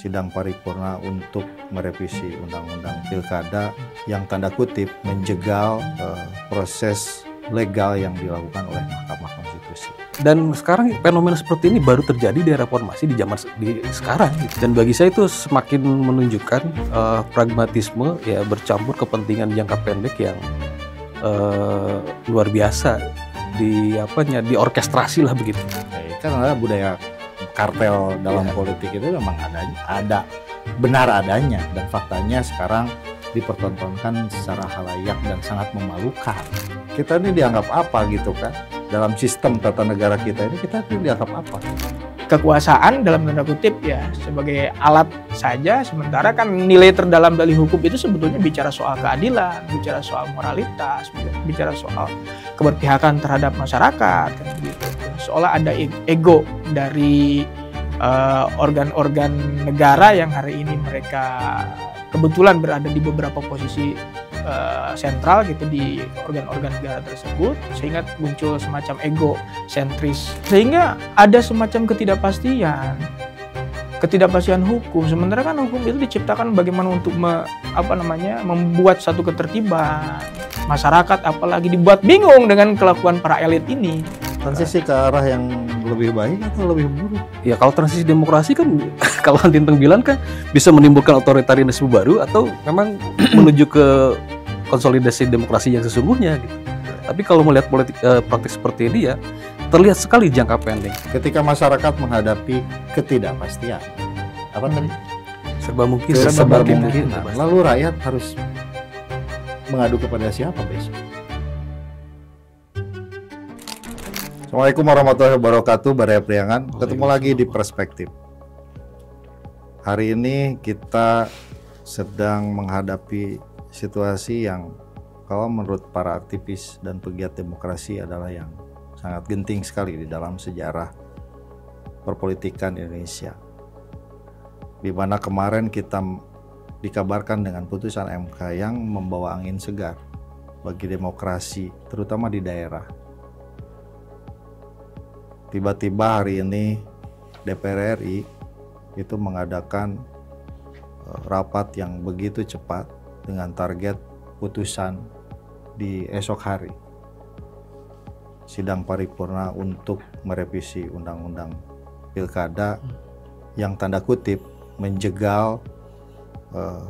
sidang paripurna untuk merevisi Undang-Undang Pilkada yang tanda kutip menjegal proses legal yang dilakukan oleh Mahkamah Konstitusi. Dan sekarang fenomena seperti ini baru terjadi di reformasi di zaman sekarang. Dan bagi saya itu semakin menunjukkan pragmatisme ya bercampur kepentingan jangka pendek yang luar biasa diorkestrasi lah begitu. Karena budaya kartel dalam politik itu memang ada benar adanya, dan faktanya sekarang dipertontonkan secara halayak dan sangat memalukan. Kita ini dianggap apa gitu kan? Dalam sistem tata negara kita ini kita ini dianggap apa? Kekuasaan dalam tanda kutip ya sebagai alat saja, sementara kan nilai terdalam dari hukum itu sebetulnya bicara soal keadilan, bicara soal moralitas, bicara soal keberpihakan terhadap masyarakat kan begitu. Seolah ada ego dari organ-organ negara yang hari ini mereka kebetulan berada di beberapa posisi sentral gitu di organ-organ negara tersebut, sehingga muncul semacam ego sentris, sehingga ada semacam ketidakpastian hukum. Sementara kan hukum itu diciptakan bagaimana untuk membuat satu ketertiban masyarakat, apalagi dibuat bingung dengan kelakuan para elit ini. Transisi ke arah yang lebih baik atau lebih buruk? Ya kalau transisi demokrasi kan kalau Tinteng bilang kan bisa menimbulkan otoritarianisme baru atau memang menuju ke konsolidasi demokrasi yang sesungguhnya gitu. Tapi kalau melihat praktik seperti ini ya terlihat sekali jangka pendek. Ketika masyarakat menghadapi ketidakpastian, apa tadi? Serba mungkin. Lalu rakyat harus mengadu kepada siapa besok? Assalamualaikum warahmatullahi wabarakatuh, Baraya Priangan. Ketemu lagi di Perspektif. Hari ini kita sedang menghadapi situasi yang kalau menurut para aktivis dan pegiat demokrasi adalah yang sangat genting sekali di dalam sejarah perpolitikan Indonesia. Di mana kemarin kita dikabarkan dengan putusan MK yang membawa angin segar bagi demokrasi, terutama di daerah. Tiba-tiba hari ini DPR RI itu mengadakan rapat yang begitu cepat dengan target putusan di esok hari. Sidang paripurna untuk merevisi Undang-Undang Pilkada yang tanda kutip menjegal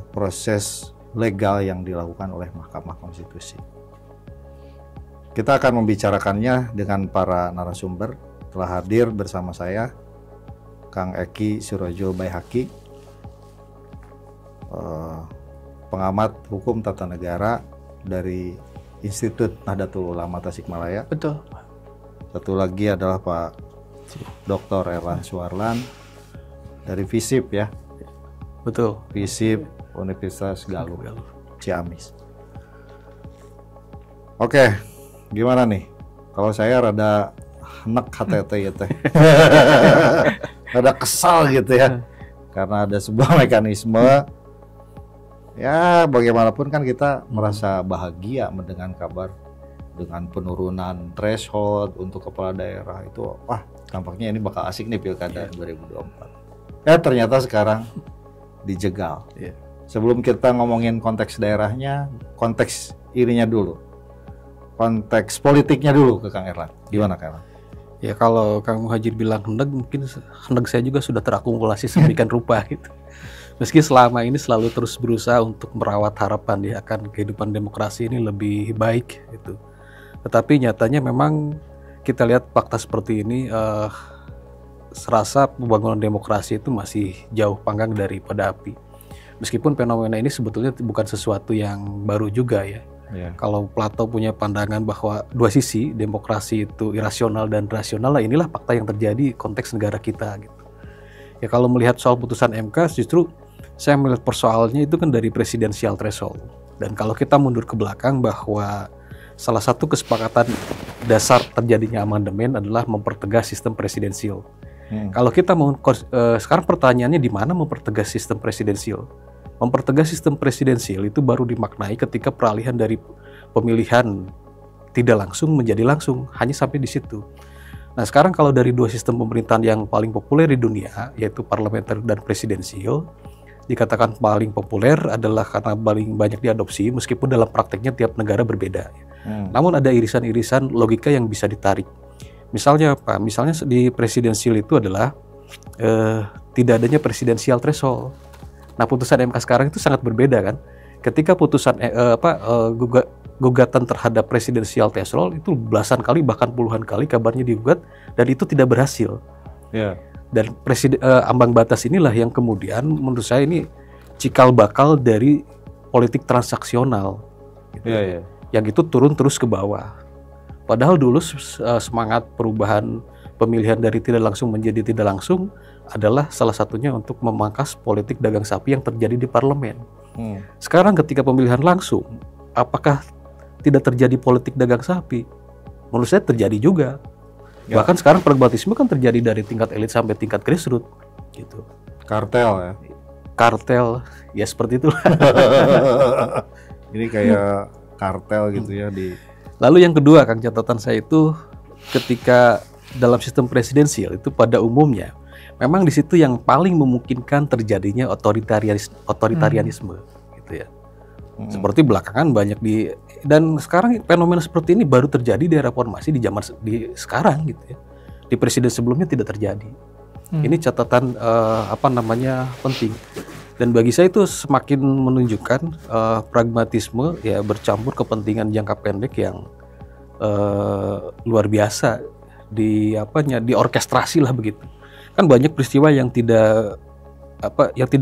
proses legal yang dilakukan oleh Mahkamah Konstitusi. Kita akan membicarakannya dengan para narasumber. Telah hadir bersama saya Kang Eki Surojo Baihaqi, pengamat hukum tata negara dari Institut Nahdlatul Ulama Tasikmalaya. Betul. Satu lagi adalah Pak Dr. Erlan Suarlan dari FISIP ya. Betul. FISIP Universitas Galuh Ciamis. Oke, gimana nih? Kalau saya rada nek HTT ya teh. Ada kesal gitu ya. Karena ada sebuah mekanisme ya bagaimanapun kan kita merasa bahagia mendengar kabar dengan penurunan threshold untuk kepala daerah itu. Wah, tampaknya ini bakal asik nih Pilkada 2024. Ternyata sekarang dijegal. Sebelum kita ngomongin konteks daerahnya, konteks ininya dulu. Konteks politiknya dulu ke Kang Erlan. Gimana Kang Erlan? Ya kalau Kang Muhajir bilang hendak, mungkin hendak saya juga sudah terakumulasi sedemikian rupa gitu. Meski selama ini selalu terus berusaha untuk merawat harapan ya akan kehidupan demokrasi ini lebih baik gitu. Tetapi nyatanya memang kita lihat fakta seperti ini serasa pembangunan demokrasi itu masih jauh panggang daripada api. Meskipun fenomena ini sebetulnya bukan sesuatu yang baru juga ya. Kalau Plato punya pandangan bahwa dua sisi demokrasi itu irasional dan rasional, lah inilah fakta yang terjadi konteks negara kita gitu. Ya kalau melihat soal putusan MK justru saya melihat persoalannya itu kan dari presidensial threshold. Dan kalau kita mundur ke belakang bahwa salah satu kesepakatan dasar terjadinya amandemen adalah mempertegas sistem presidensial. Kalau kita mau sekarang pertanyaannya di mana mempertegas sistem presidensial? Mempertegas sistem presidensial itu baru dimaknai ketika peralihan dari pemilihan tidak langsung menjadi langsung, hanya sampai di situ. Nah sekarang kalau dari dua sistem pemerintahan yang paling populer di dunia, yaitu parlementer dan presidensial, dikatakan paling populer adalah karena paling banyak diadopsi, meskipun dalam prakteknya tiap negara berbeda. Namun ada irisan-irisan logika yang bisa ditarik. Misalnya apa? Misalnya di presidensial itu adalah tidak adanya presidensial threshold. Nah putusan MK sekarang itu sangat berbeda kan. Ketika putusan gugatan terhadap presidensial threshold itu belasan kali bahkan puluhan kali kabarnya digugat dan itu tidak berhasil. Dan ambang batas inilah yang kemudian menurut saya ini cikal bakal dari politik transaksional gitu. Yang itu turun terus ke bawah. Padahal dulu semangat perubahan pemilihan dari tidak langsung menjadi tidak langsung adalah salah satunya untuk memangkas politik dagang sapi yang terjadi di parlemen. Sekarang ketika pemilihan langsung, apakah tidak terjadi politik dagang sapi? Menurut saya terjadi juga. Bahkan sekarang pragmatisme kan terjadi dari tingkat elit sampai tingkat grassroots gitu. Kartel ya. Kartel ya seperti itulah. Ini kayak kartel gitu ya di. Lalu yang kedua, Kang, catatan saya itu ketika dalam sistem presidensial itu pada umumnya memang di situ yang paling memungkinkan terjadinya otoritarianisme gitu ya. Seperti belakangan banyak dan sekarang fenomena seperti ini baru terjadi di era reformasi di zaman sekarang gitu ya. Di presiden sebelumnya tidak terjadi. Ini catatan penting. Dan bagi saya itu semakin menunjukkan pragmatisme ya bercampur kepentingan jangka pendek yang luar biasa diorkestrasi lah begitu. Kan banyak peristiwa yang tidak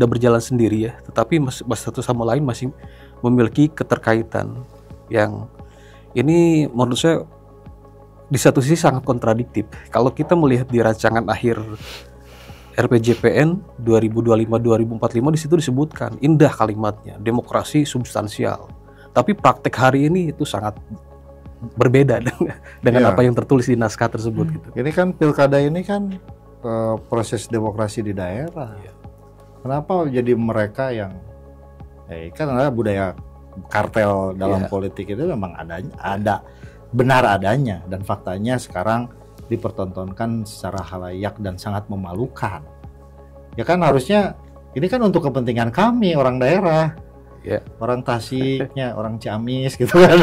berjalan sendiri ya, tetapi satu sama lain masih memiliki keterkaitan yang ini menurut saya di satu sisi sangat kontradiktif. Kalau kita melihat di rancangan akhir RPJPN 2025-2045 di situ disebutkan indah kalimatnya, demokrasi substansial. Tapi praktek hari ini itu sangat berbeda dengan apa yang tertulis di naskah tersebut gitu. Ini kan pilkada ini kan proses demokrasi di daerah. Kenapa jadi mereka yang kan ada budaya kartel dalam politik itu memang ada benar adanya dan faktanya sekarang dipertontonkan secara halayak dan sangat memalukan. Ya kan harusnya ini kan untuk kepentingan kami orang daerah. Orang Tasiknya, orang Ciamis gitu kan.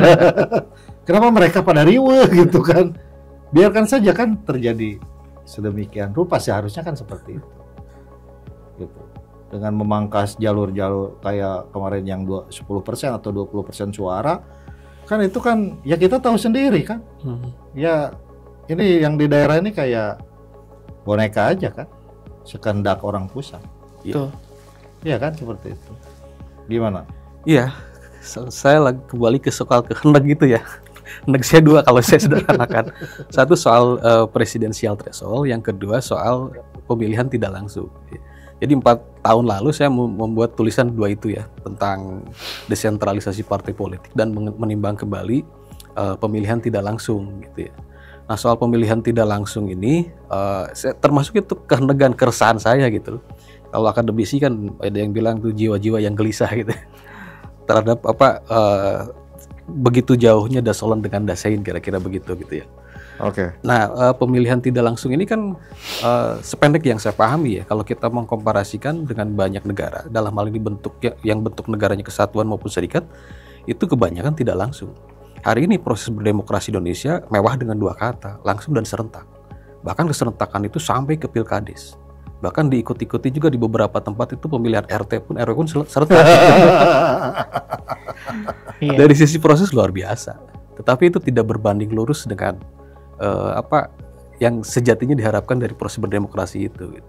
Kenapa mereka pada riweuh gitu kan? Biarkan saja kan terjadi sedemikian rupa, seharusnya kan seperti itu. Gitu. Dengan memangkas jalur-jalur kayak kemarin yang 10% atau 20% suara, kan itu kan ya kita tahu sendiri kan. Ya ini yang di daerah ini kayak boneka aja kan, sekendak orang pusat. Iya kan seperti itu. Gimana? Iya, saya kembali ke soal kehendak gitu ya. Hendak saya dua kalau saya sederhanakan. Satu soal presidensial threshold, yang kedua soal pemilihan tidak langsung. Jadi 4 tahun lalu saya membuat tulisan dua itu ya, tentang desentralisasi partai politik dan menimbang kembali pemilihan tidak langsung gitu ya. Nah soal pemilihan tidak langsung ini termasuk itu keresahan saya gitu. Kalau akademisi kan ada yang bilang tuh jiwa-jiwa yang gelisah gitu terhadap begitu jauhnya Dasolan dengan Dasein, kira-kira begitu gitu ya. Nah pemilihan tidak langsung ini kan sependek yang saya pahami ya, kalau kita mengkomparasikan dengan banyak negara dalam hal ini bentuk negaranya kesatuan maupun serikat, itu kebanyakan tidak langsung. Hari ini proses berdemokrasi Indonesia mewah dengan 2 kata, langsung dan serentak. Bahkan keserentakan itu sampai ke pilkades. Bahkan diikuti juga di beberapa tempat itu pemilihan RT pun RW pun serentak. Dari sisi proses luar biasa. Tetapi itu tidak berbanding lurus dengan yang sejatinya diharapkan dari proses berdemokrasi itu.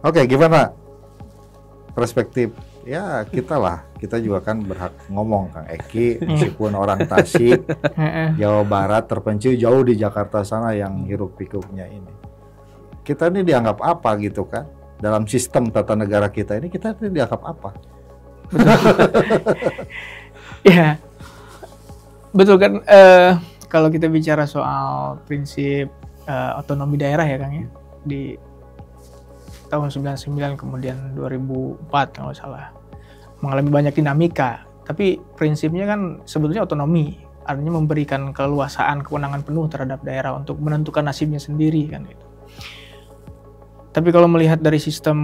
Oke, gimana perspektif ya kita juga kan berhak ngomong Kang Eki, meskipun orang Tasik, Jawa Barat terpencil jauh di Jakarta sana yang hiruk pikuknya ini. Kita ini dianggap apa gitu kan? Dalam sistem tata negara kita ini kita ini dianggap apa? Ya, betul kan. Kalau kita bicara soal prinsip otonomi daerah ya Kang ya, di tahun 99 kemudian 2004 kalau nggak salah mengalami banyak dinamika, tapi prinsipnya kan sebetulnya otonomi artinya memberikan keleluasaan, kewenangan penuh terhadap daerah untuk menentukan nasibnya sendiri kan gitu. Tapi kalau melihat dari sistem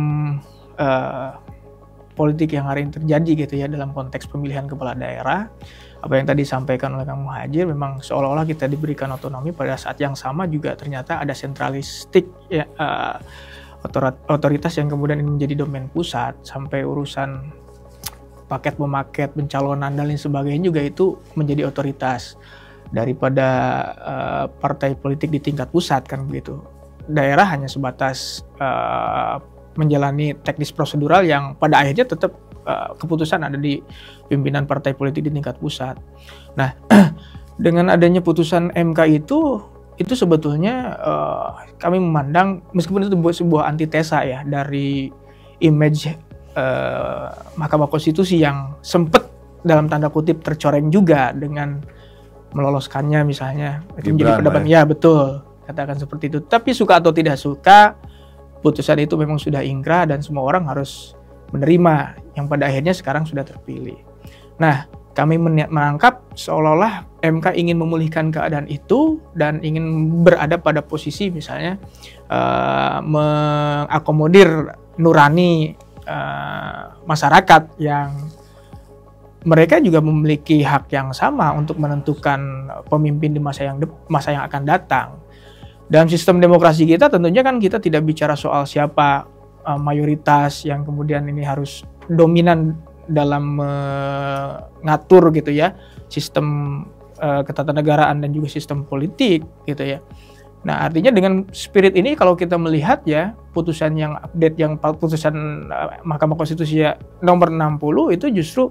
politik yang hari ini terjadi gitu ya dalam konteks pemilihan kepala daerah, apa yang tadi disampaikan oleh Kang Muhadjir, memang seolah-olah kita diberikan otonomi, pada saat yang sama juga ternyata ada sentralistik ya, otoritas yang kemudian ini menjadi domain pusat, sampai urusan paket pemaket pencalonan dan lain sebagainya juga itu menjadi otoritas daripada partai politik di tingkat pusat kan begitu. Daerah hanya sebatas menjalani teknis prosedural yang pada akhirnya tetap keputusan ada di pimpinan partai politik di tingkat pusat. Nah, dengan adanya putusan MK itu sebetulnya kami memandang, meskipun itu sebuah antitesa ya dari image Mahkamah Konstitusi yang sempat dalam tanda kutip tercoreng juga dengan meloloskannya misalnya itu menjadi pendapat ya betul, katakan seperti itu. Tapi suka atau tidak suka, putusan itu memang sudah ingkrah dan semua orang harus menerima, yang pada akhirnya sekarang sudah terpilih. Nah, kami menangkap seolah-olah MK ingin memulihkan keadaan itu dan ingin berada pada posisi misalnya mengakomodir nurani masyarakat yang mereka juga memiliki hak yang sama untuk menentukan pemimpin di masa yang akan datang. Dalam sistem demokrasi kita tentunya kan kita tidak bicara soal siapa mayoritas yang kemudian ini harus dominan dalam mengatur gitu ya sistem ketatanegaraan dan juga sistem politik gitu ya. Nah, artinya dengan spirit ini kalau kita melihat ya putusan yang update yang putusan Mahkamah Konstitusi ya, nomor 60 itu justru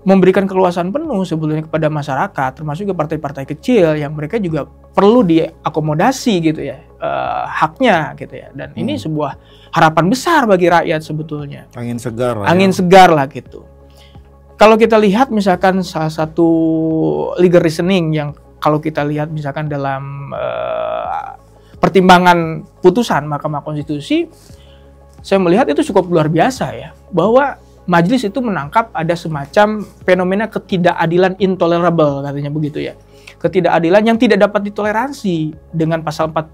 memberikan keluasan penuh sebetulnya kepada masyarakat, termasuk ke partai-partai kecil yang mereka juga perlu diakomodasi gitu ya haknya gitu ya. Dan ini sebuah harapan besar bagi rakyat sebetulnya. Angin segar lah. Angin segar lah gitu. Kalau kita lihat misalkan salah satu legal reasoning yang kalau kita lihat misalkan dalam pertimbangan putusan Mahkamah Konstitusi, saya melihat itu cukup luar biasa ya, bahwa majelis itu menangkap ada semacam fenomena ketidakadilan intolerable katanya begitu ya. Ketidakadilan yang tidak dapat ditoleransi dengan pasal 40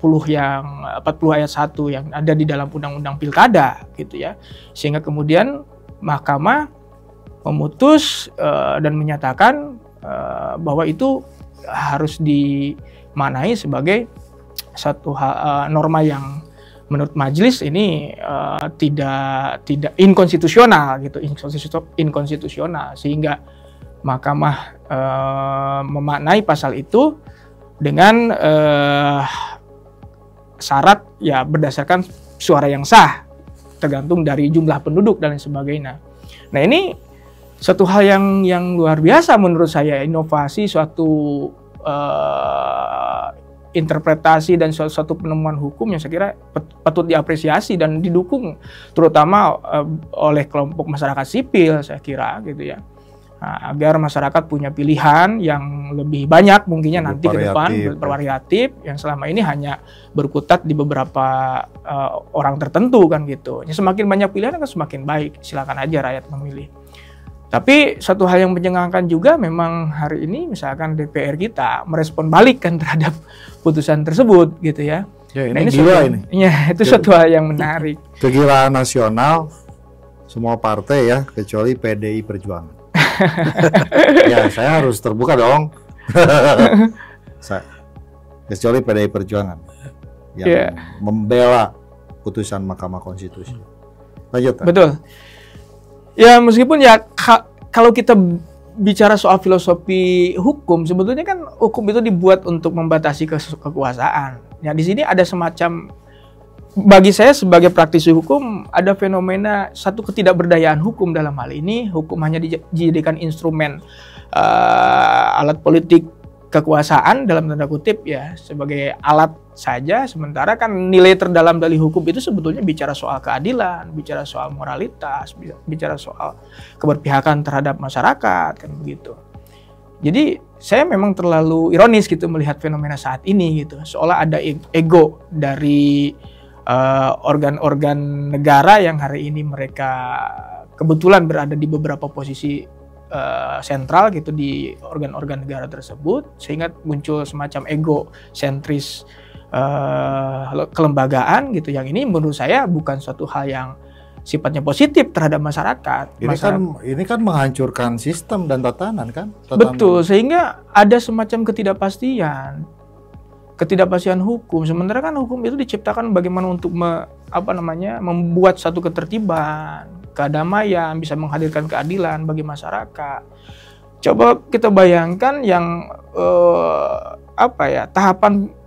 ayat 1 yang ada di dalam Undang-Undang Pilkada gitu ya. Sehingga kemudian Mahkamah memutus dan menyatakan bahwa itu harus dimaknai sebagai satu norma yang menurut majelis ini tidak inkonstitusional gitu, inkonstitusional, sehingga Mahkamah memaknai pasal itu dengan syarat ya berdasarkan suara yang sah tergantung dari jumlah penduduk dan lain sebagainya. Nah, ini satu hal yang luar biasa menurut saya, inovasi suatu interpretasi dan suatu penemuan hukum yang saya kira patut diapresiasi dan didukung terutama oleh kelompok masyarakat sipil saya kira gitu ya. Nah, agar masyarakat punya pilihan yang lebih banyak mungkinnya nanti ke depan, bervariatif, yang selama ini hanya berkutat di beberapa orang tertentu kan gitu. Ya, semakin banyak pilihan kan semakin baik, silakan aja rakyat memilih. Tapi satu hal yang mencengangkan juga memang hari ini misalkan DPR kita merespon balik kan terhadap putusan tersebut gitu ya. Ya, nah, ini gila ini. Ya, itu suatu hal yang menarik. Kegilaan nasional semua partai ya, kecuali PDI Perjuangan. Ya, saya harus terbuka dong. Kecuali PDI Perjuangan yang membela putusan Mahkamah Konstitusi. Lanjut. Betul. Ya, meskipun ya kalau kita bicara soal filosofi hukum, sebetulnya kan hukum itu dibuat untuk membatasi kekuasaan. Ya, di sini ada semacam, bagi saya sebagai praktisi hukum, ada fenomena satu ketidakberdayaan hukum dalam hal ini. Hukum hanya dijadikan instrumen alat politik kekuasaan dalam tanda kutip ya, sebagai alat saja, sementara kan nilai terdalam dari hukum itu sebetulnya bicara soal keadilan, bicara soal moralitas, bicara soal keberpihakan terhadap masyarakat kan begitu. Jadi saya memang terlalu ironis gitu melihat fenomena saat ini gitu, seolah ada ego dari organ-organ negara yang hari ini mereka kebetulan berada di beberapa posisi sentral gitu di organ-organ negara tersebut, sehingga muncul semacam ego sentris kelembagaan gitu. Yang ini menurut saya bukan suatu hal yang sifatnya positif terhadap masyarakat. Ini kan menghancurkan sistem dan tatanan kan? Betul, sehingga ada semacam ketidakpastian hukum. Sementara kan hukum itu diciptakan bagaimana untuk membuat satu ketertiban, kedamaian, bisa menghadirkan keadilan bagi masyarakat. Coba kita bayangkan yang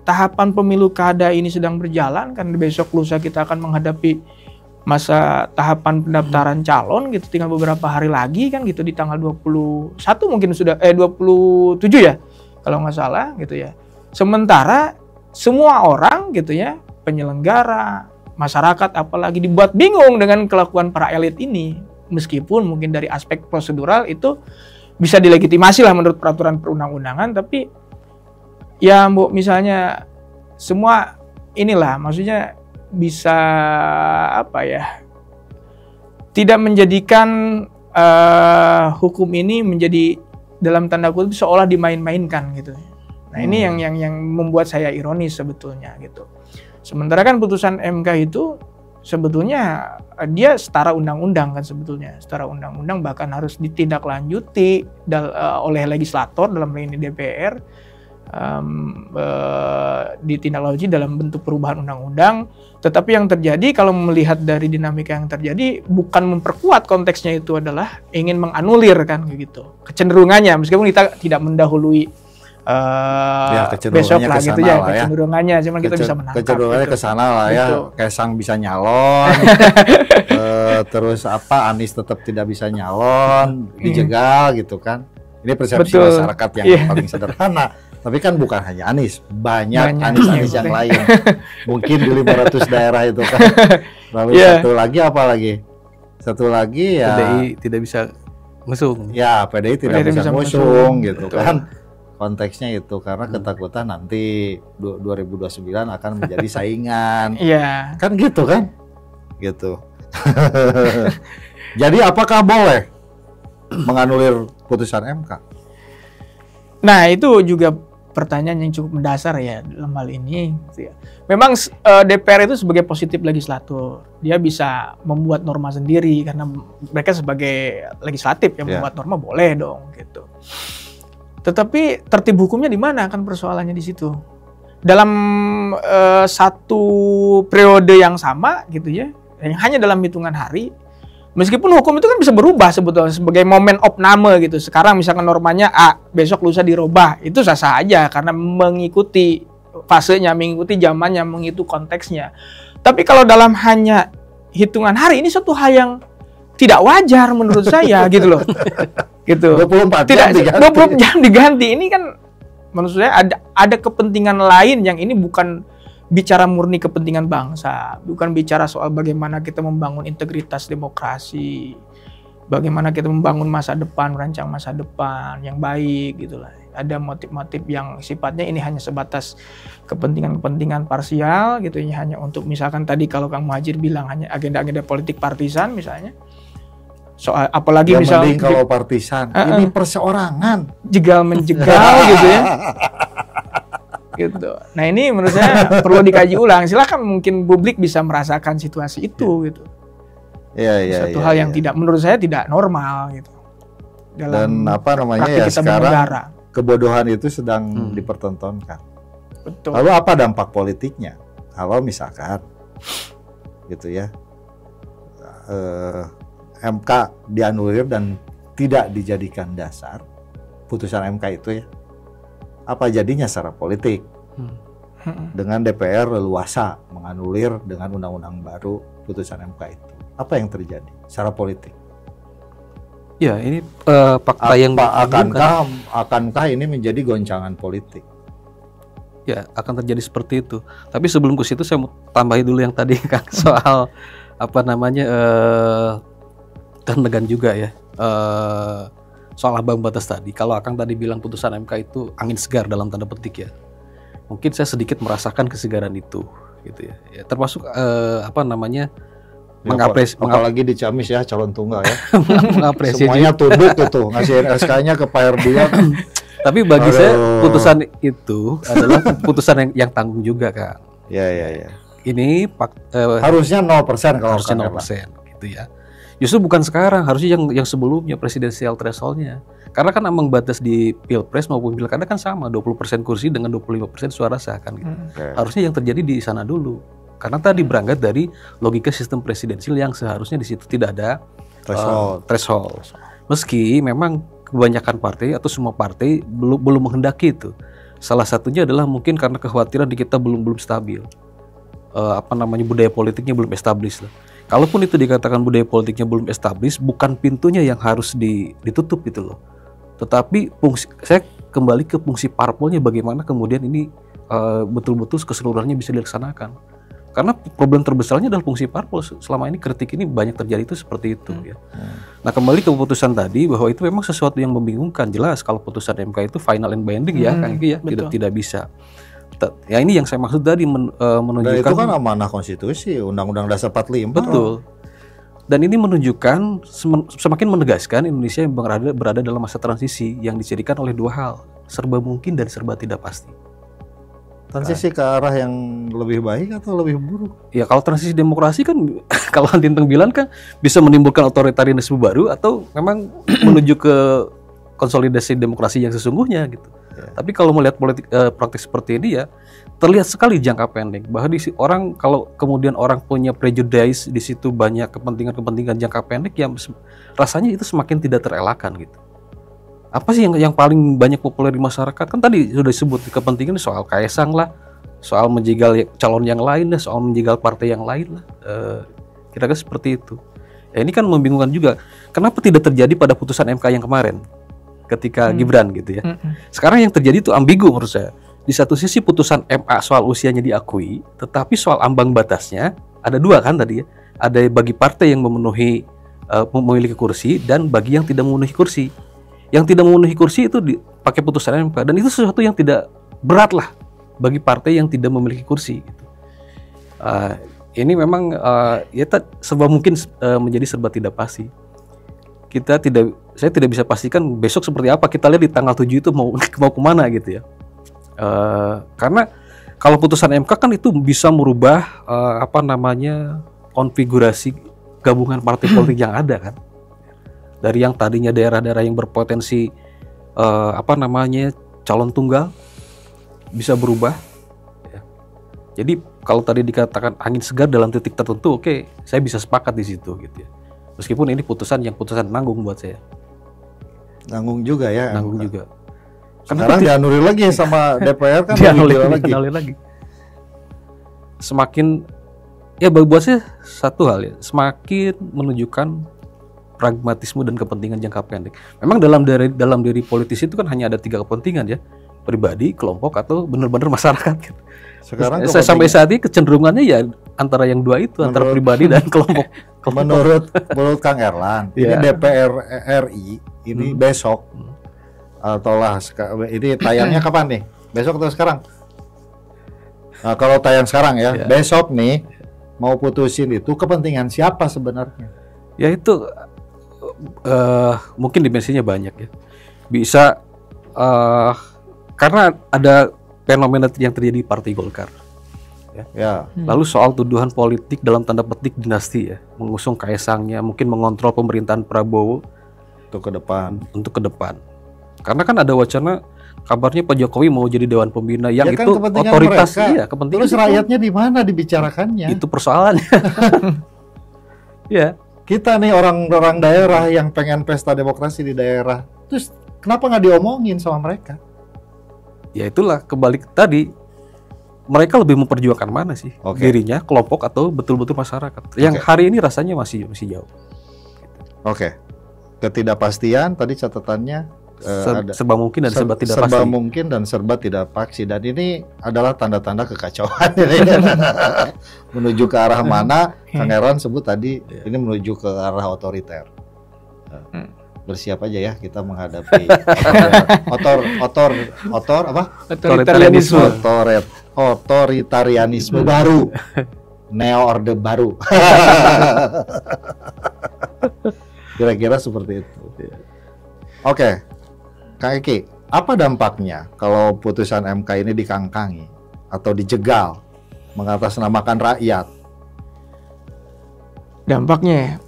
tahapan pemilu kada ini sedang berjalan, kan besok lusa kita akan menghadapi masa tahapan pendaftaran calon gitu, tinggal beberapa hari lagi kan gitu, di tanggal 21 mungkin sudah 27 ya kalau nggak salah gitu ya. Sementara semua orang gitu ya, penyelenggara, masyarakat apalagi dibuat bingung dengan kelakuan para elit ini, meskipun mungkin dari aspek prosedural itu bisa dilegitimasi lah menurut peraturan perundang-undangan, tapi ya misalnya semua inilah maksudnya bisa tidak menjadikan hukum ini menjadi dalam tanda kutip seolah dimain-mainkan gitu. Nah ini yang membuat saya ironis sebetulnya gitu. Sementara kan putusan MK itu sebetulnya dia setara undang-undang kan sebetulnya, setara undang-undang, bahkan harus ditindaklanjuti oleh legislator dalam hal ini DPR, ditindaklanjuti dalam bentuk perubahan undang-undang. Tetapi yang terjadi kalau melihat dari dinamika yang terjadi, bukan memperkuat, konteksnya itu adalah ingin menganulir kan gitu kecenderungannya, meskipun kita tidak mendahului besok lah gitu ya kecenderungannya, cuman kita bisa menangkap kecenderungannya gitu. Ke sana lah ya gitu. Kaisang bisa nyalon terus Anies tetap tidak bisa nyalon, dijegal gitu kan. Ini persepsi masyarakat yang paling sederhana. Tapi kan bukan hanya Anies, banyak Anies yang lain. Mungkin di 500 daerah itu kan. Lalu satu lagi ya PDI tidak bisa ngusung. Ya, PDI tidak bisa ngusung gitu. Betul. Kan. Konteksnya itu karena ketakutan nanti 2029 akan menjadi saingan. Iya. Kan gitu kan? Gitu. Jadi apakah boleh menganulir putusan MK? Nah, itu juga pertanyaan yang cukup mendasar ya dalam hal ini. Memang DPR itu sebagai positif legislator, dia bisa membuat norma sendiri karena mereka sebagai legislatif yang membuat norma boleh dong gitu. Tetapi tertib hukumnya di mana kan persoalannya di situ. Dalam satu periode yang sama gitu ya, yang hanya dalam hitungan hari. Meskipun hukum itu kan bisa berubah sebetulnya sebagai momen opname gitu. Sekarang misalkan normanya A, besok lusa dirubah. Itu sah-sah aja karena mengikuti fasenya, mengikuti zamannya, mengikuti konteksnya. Tapi kalau dalam hanya hitungan hari, ini suatu hal yang tidak wajar menurut saya gitu loh. Gitu. 24 jam diganti. 24 jam diganti. Ini kan menurut saya ada kepentingan lain yang ini bukan bicara murni kepentingan bangsa, bukan bicara soal bagaimana kita membangun integritas demokrasi, bagaimana kita membangun masa depan, merancang masa depan yang baik gitulah. Ada motif-motif yang sifatnya ini hanya sebatas kepentingan-kepentingan parsial gitu, ini hanya untuk misalkan tadi kalau Kang Muhadjir bilang hanya agenda-agenda politik partisan misalnya. Soal apalagi ya, misalnya kalau partisan ini perseorangan, jegal menjegal gitu ya. Gitu. Nah ini menurut saya perlu dikaji ulang. Silakan mungkin publik bisa merasakan situasi itu gitu. Satu hal yang tidak menurut saya tidak normal gitu. Dan sekarang kebodohan itu sedang dipertontonkan. Betul. Lalu apa dampak politiknya? Kalau misalkan gitu ya, MK dianulir dan tidak dijadikan dasar putusan MK itu ya. Apa jadinya secara politik? Dengan DPR leluasa menganulir dengan undang-undang baru putusan MK itu. Apa yang terjadi secara politik? Ya, ini fakta yang akankah ini menjadi goncangan politik? Ya, akan terjadi seperti itu. Tapi sebelum ke situ saya mau tambahin dulu yang tadi Kang soal kenegan juga ya. Soal ambang batas tadi, kalau Akang tadi bilang putusan MK itu angin segar dalam tanda petik ya, mungkin saya sedikit merasakan kesegaran itu, gitu ya. Termasuk Apalagi di Ciamis ya, calon tunggal ya. mengapresiasi. Semuanya tunduk gitu, ngasihin SK-nya ke Pak Erdian. Tapi bagi saya putusan itu adalah putusan yang tanggung juga, Kak. Ya. Ini harusnya 0% kalau harusnya 0% gitu ya. Justru bukan sekarang, harusnya yang sebelumnya presidensial threshold-nya. Karena kan ambang batas di Pilpres maupun Pilkada kan sama, 20% kursi dengan 25% suara sah kan gitu. Harusnya yang terjadi di sana dulu. Karena tadi berangkat dari logika sistem presidensial yang seharusnya di situ tidak ada threshold. Meski memang kebanyakan partai atau semua partai belum menghendaki itu. Salah satunya adalah mungkin karena kekhawatiran di kita belum stabil. Budaya politiknya belum established lah. Kalaupun itu dikatakan budaya politiknya belum established, bukan pintunya yang harus ditutup gitu loh. Tetapi saya kembali ke fungsi parpolnya, bagaimana kemudian ini betul-betul keseluruhannya bisa dilaksanakan. Karena problem terbesarnya adalah fungsi parpol. Selama ini kritik ini banyak terjadi itu seperti itu ya. Nah, kembali ke putusan tadi bahwa itu memang sesuatu yang membingungkan. Jelas kalau putusan MK itu final and binding ya, kan ya, tidak bisa. Ya ini yang saya maksud tadi menunjukkan. Dan itu kan amanah konstitusi, Undang-Undang Dasar 45. Betul. Dan ini menunjukkan semakin menegaskan Indonesia yang berada dalam masa transisi yang dijadikan oleh dua hal, serba mungkin dan serba tidak pasti. Transisi ke arah yang lebih baik atau lebih buruk? Ya kalau transisi demokrasi kan kalau Tinteng bilang kan bisa menimbulkan otoritarianisme baru atau memang menuju ke konsolidasi demokrasi yang sesungguhnya gitu. Ya. Tapi kalau melihat praktik seperti ini ya terlihat sekali jangka pendek bahwa kalau kemudian orang punya prejudice di situ, banyak kepentingan jangka pendek yang rasanya itu semakin tidak terelakkan gitu. Apa sih yang paling banyak populer di masyarakat? Kan tadi sudah disebut kepentingan soal Kaesang lah, soal menjegal calon yang lain lah, soal menjegal partai yang lain lah. Kira-kira seperti itu. Ya, ini kan membingungkan juga. Kenapa tidak terjadi pada putusan MK yang kemarin ketika Gibran gitu ya? Sekarang yang terjadi itu ambigu menurut saya. Di satu sisi putusan MA soal usianya diakui, tetapi soal ambang batasnya ada dua kan tadi ya. Ada bagi partai yang memiliki kursi dan bagi yang tidak memenuhi kursi. Yang tidak memenuhi kursi itu dipakai putusan MK, dan itu sesuatu yang tidak berat lah bagi partai yang tidak memiliki kursi gitu. Ini memang serba mungkin menjadi serba tidak pasti. Saya tidak bisa pastikan besok seperti apa. Kita lihat di tanggal 7 itu mau kemana gitu ya. Karena kalau putusan MK kan itu bisa merubah konfigurasi gabungan partai politik yang ada kan. Dari yang tadinya daerah-daerah yang berpotensi calon tunggal bisa berubah ya. Jadi kalau tadi dikatakan angin segar dalam titik tertentu, oke, saya bisa sepakat di situ gitu ya. Meskipun ini putusan nanggung buat saya. Nanggung juga ya. Nanggung juga. Sekarang dianulir lagi sama DPR kan dianulir lagi. Semakin ya buat saya satu hal ya, semakin menunjukkan pragmatisme dan kepentingan jangka pendek. Memang dalam diri politisi itu kan hanya ada 3 kepentingan ya, pribadi, kelompok, atau benar-benar masyarakat. Gitu. Sekarang sampai saat ini kecenderungannya ya antara yang dua itu, antara pribadi dan kelompok. Menurut Kang Erlan, ini DPR RI ini besok atau ini tayangnya kapan nih? Besok atau sekarang? Nah, kalau tayang sekarang ya, besok nih mau putusin itu kepentingan siapa sebenarnya? Ya itu mungkin dimensinya banyak ya. Bisa karena ada fenomena yang terjadi di Partai Golkar. Ya. Lalu soal tuduhan politik dalam tanda petik dinasti ya, mengusung Kaesangnya, mungkin mengontrol pemerintahan Prabowo untuk ke depan. Karena kan ada wacana kabarnya Pak Jokowi mau jadi Dewan Pembina yang itu otoritas iya, kepentingan. Terus rakyatnya di mana dibicarakannya? Itu persoalannya. Ya. Kita nih orang-orang daerah yang pengen pesta demokrasi di daerah, terus kenapa nggak diomongin sama mereka? Ya itulah kembali tadi, mereka lebih memperjuangkan mana sih? Dirinya, kelompok, atau betul-betul masyarakat? Yang hari ini rasanya masih jauh. Oke. Ketidakpastian tadi catatannya serba mungkin dan serba tidak pasti. Serba mungkin dan serba tidak pasti, dan ini adalah tanda-tanda kekacauan. Menuju ke arah mana? Kang Erlan sebut tadi ini menuju ke arah otoriter. Bersiap aja ya kita menghadapi otoritarianisme baru. Neo Orde Baru. Kira-kira seperti itu. Oke, Kang Eki, apa dampaknya kalau putusan MK ini dikangkangi atau dijegal mengatasnamakan rakyat? Dampaknya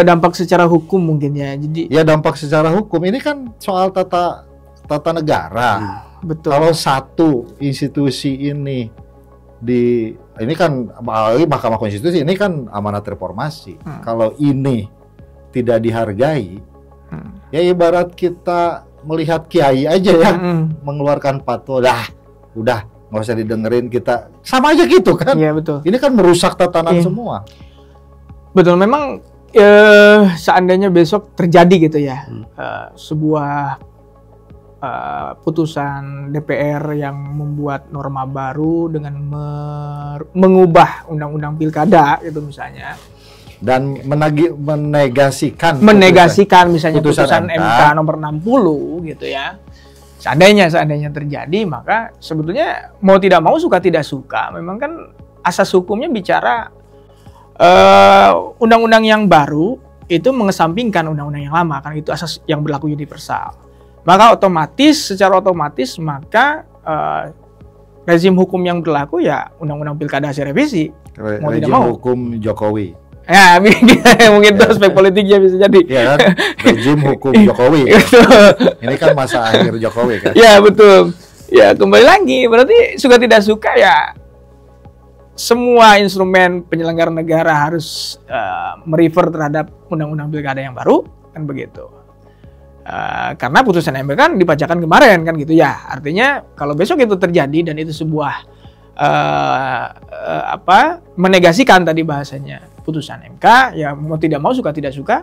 dampak secara hukum mungkin ya. Jadi Ya dampak secara hukum ini kan soal tata negara. betul. Kalau satu institusi ini ini kan apalagi Mahkamah Konstitusi ini kan amanat reformasi. Kalau ini tidak dihargai, ya ibarat kita melihat kiai aja ya mengeluarkan fatwa, udah nggak usah didengerin, kita sama aja gitu kan. Iya betul. Ini kan merusak tatanan semua. Betul, memang seandainya besok terjadi gitu ya sebuah putusan DPR yang membuat norma baru dengan mengubah undang-undang pilkada gitu misalnya, Dan menegasikan misalnya putusan MK nomor 60 gitu ya. Seandainya terjadi, maka sebetulnya mau tidak mau, suka tidak suka, memang kan asas hukumnya bicara undang-undang yang baru itu mengesampingkan undang-undang yang lama, kan itu asas yang berlaku universal. Maka secara otomatis maka rezim hukum yang berlaku ya undang-undang pilkada hasil revisi. Mau tidak mau. Hukum Jokowi. Ya, mungkin itu aspek politiknya bisa jadi. Iya kan? Rezim hukum Jokowi. Ini kan masa akhir Jokowi kan. Ya, betul. Ya, kembali lagi, berarti suka tidak suka ya semua instrumen penyelenggara negara harus merefer terhadap undang-undang pilkada yang baru, kan begitu. Karena putusan MK kan dibacakan kemarin kan gitu ya. Artinya kalau besok itu terjadi dan itu sebuah menegasikan tadi bahasanya putusan MK, ya mau tidak mau, suka tidak suka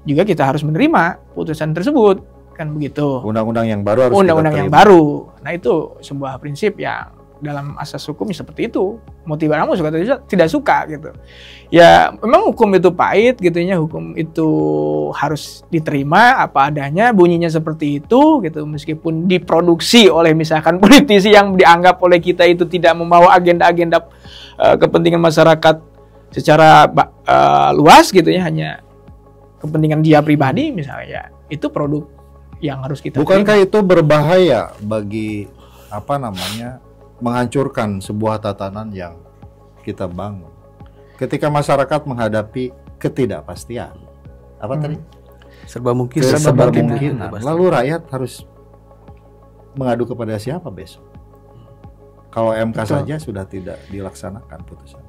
juga kita harus menerima putusan tersebut, kan begitu. Undang-undang yang baru harus undang-undang yang baru. Nah, itu sebuah prinsip yang dalam asas hukum seperti itu. Mau tidak mau, suka tidak suka gitu. Ya memang hukum itu pahit gitu ya, hukum itu harus diterima apa adanya, bunyinya seperti itu gitu, meskipun diproduksi oleh misalkan politisi yang dianggap oleh kita itu tidak membawa agenda-agenda kepentingan masyarakat secara luas gitu ya, hanya kepentingan dia pribadi misalnya, ya itu produk yang harus kita Bukankah terima. Itu berbahaya bagi menghancurkan sebuah tatanan yang kita bangun ketika masyarakat menghadapi ketidakpastian tadi serba mungkin. Lalu rakyat harus mengadu kepada siapa besok kalau MK Betul. Saja sudah tidak dilaksanakan putusan?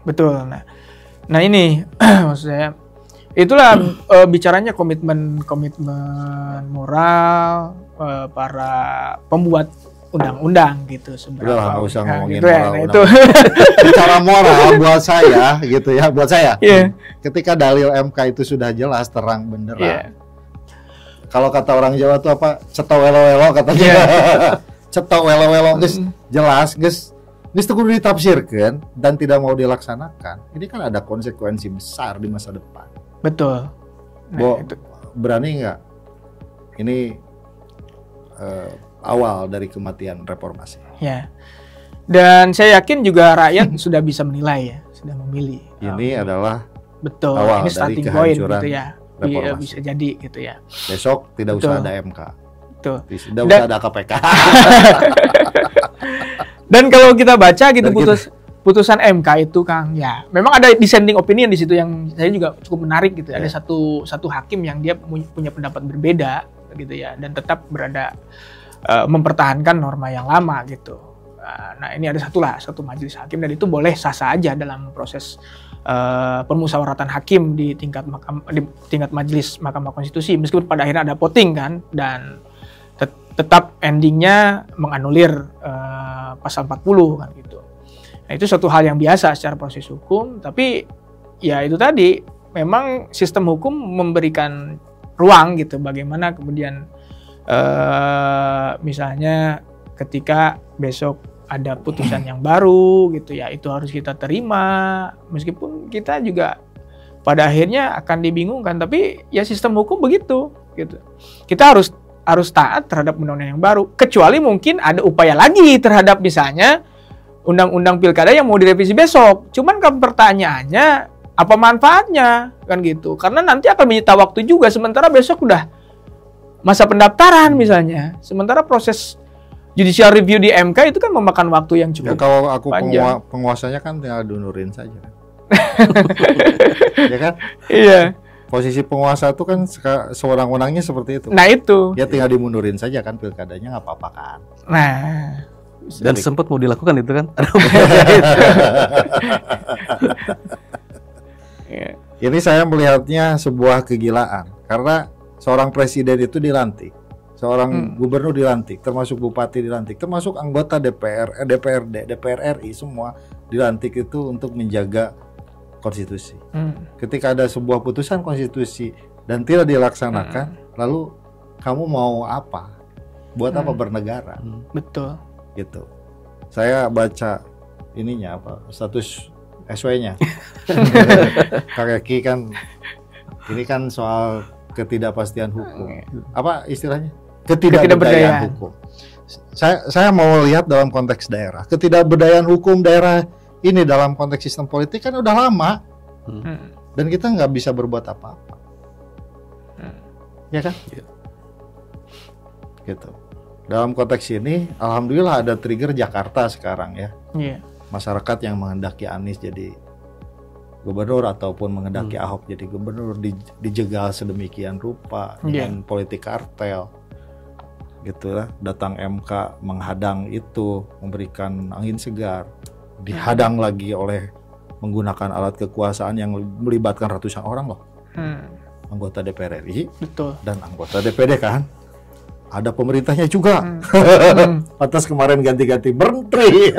Betul. Nah ini maksud saya itulah bicaranya komitmen moral para pembuat undang-undang gitu sebenarnya. Udah nggak usah ngomongin gitu moral. Itu. Bicara moral buat saya gitu ya, buat saya. Yeah. Ketika dalil MK itu sudah jelas terang benderang. Yeah. Kalau kata orang Jawa tuh apa? Ceto welo-welo katanya. Yeah. Ceto welo-welo guys, jelas guys. Ini kudu ditafsirkan dan tidak mau dilaksanakan. Ini kan ada konsekuensi besar di masa depan. Betul. Itu. Berani nggak? Ini awal dari kematian reformasi. Ya. Dan saya yakin juga rakyat sudah bisa menilai ya, sudah memilih. Ini adalah betul. Awal ini starting point gitu ya. Bisa jadi gitu ya. Besok tidak usah ada MK. Betul. Tidak usah ada KPK. Dan kalau kita baca gitu putusan MK itu, Kang, ya memang ada dissenting opinion di situ yang saya juga cukup menarik gitu. Ada satu hakim yang dia punya pendapat berbeda gitu ya, dan tetap berada mempertahankan norma yang lama gitu. Nah ini ada satu majelis hakim, dan itu boleh sah-sah aja dalam proses permusyawaratan hakim di tingkat majelis Mahkamah Konstitusi, meskipun pada akhirnya ada voting kan, dan tetap endingnya menganulir pasal 40 kan gitu. Nah itu suatu hal yang biasa secara proses hukum, tapi ya itu tadi memang sistem hukum memberikan ruang gitu bagaimana kemudian misalnya ketika besok ada putusan yang baru gitu ya, itu harus kita terima meskipun kita juga pada akhirnya akan dibingungkan, tapi ya sistem hukum begitu gitu. Kita harus taat terhadap undang-undang yang baru, kecuali mungkin ada upaya lagi terhadap misalnya undang-undang pilkada yang mau direvisi besok. Cuman kan pertanyaannya apa manfaatnya kan gitu? Karena nanti akan menyita waktu juga. Sementara besok udah masa pendaftaran misalnya. Sementara proses judicial review di MK itu kan memakan waktu yang Ya, cukup kalau aku panjang. penguasanya kan tinggal diundurin saja. Ya kan? Iya. Posisi penguasa itu kan sewenang-wenangnya seperti itu. Nah itu. Ya tinggal dimundurin saja kan pilkadanya, nggak apa-apa kan. Nah. Dan sempat mau dilakukan itu kan. Ini saya melihatnya sebuah kegilaan karena seorang presiden itu dilantik, seorang gubernur dilantik, termasuk bupati dilantik, termasuk anggota DPR, DPRD, DPR RI semua dilantik itu untuk menjaga konstitusi. Ketika ada sebuah putusan konstitusi dan tidak dilaksanakan, lalu kamu mau apa? Buat apa bernegara? Betul. Gitu. Saya baca ininya apa? Status SW-nya. Kak Eki kan ini kan soal ketidakpastian hukum. Apa istilahnya? Ketidakberdayaan hukum. Saya mau lihat dalam konteks daerah. Ketidakberdayaan hukum daerah ini dalam konteks sistem politik kan udah lama. Dan kita nggak bisa berbuat apa-apa. Ya kan? Gitu. Dalam konteks ini, alhamdulillah ada trigger Jakarta sekarang ya. Masyarakat yang menghendaki Anies jadi gubernur ataupun menghendaki Ahok jadi gubernur dijegal sedemikian rupa dengan politik kartel. Gitu lah, datang MK menghadang itu, memberikan angin segar. Dihadang lagi oleh menggunakan alat kekuasaan yang melibatkan ratusan orang loh. Anggota DPR RI dan anggota DPD kan. Ada pemerintahnya juga. Atas kemarin ganti-ganti menteri.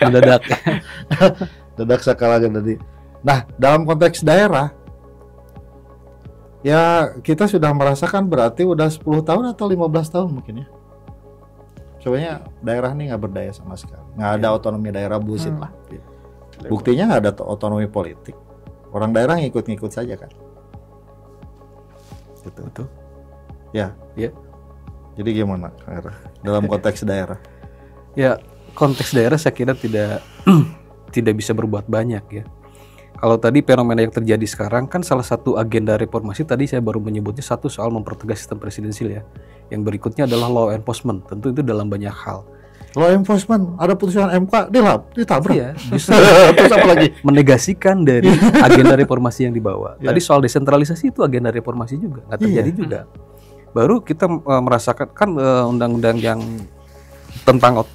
Mendadak. Dadak sekala tadi. Nah, dalam konteks daerah, ya kita sudah merasakan berarti udah 10 tahun atau 15 tahun mungkin ya. Sebenarnya daerah ini nggak berdaya sama sekali. Nggak ada otonomi daerah, bullshit lah. Buktinya nggak ada otonomi politik. Orang daerah ngikut-ngikut saja kan. Gitu. Betul. Ya. Ya. Jadi gimana dalam konteks daerah? Ya, konteks daerah saya kira tidak bisa berbuat banyak ya. Kalau tadi fenomena yang terjadi sekarang kan salah satu agenda reformasi tadi saya baru menyebutnya satu soal mempertegas sistem presidensil ya. Yang berikutnya adalah law enforcement. Tentu itu dalam banyak hal. Law enforcement, ada putusan MK ditabrak. Iya, justru Terus apa lagi? menegasikan dari agenda reformasi yang dibawa. Tadi soal desentralisasi itu agenda reformasi juga, nggak terjadi juga. Baru kita merasakan kan undang-undang yang tentang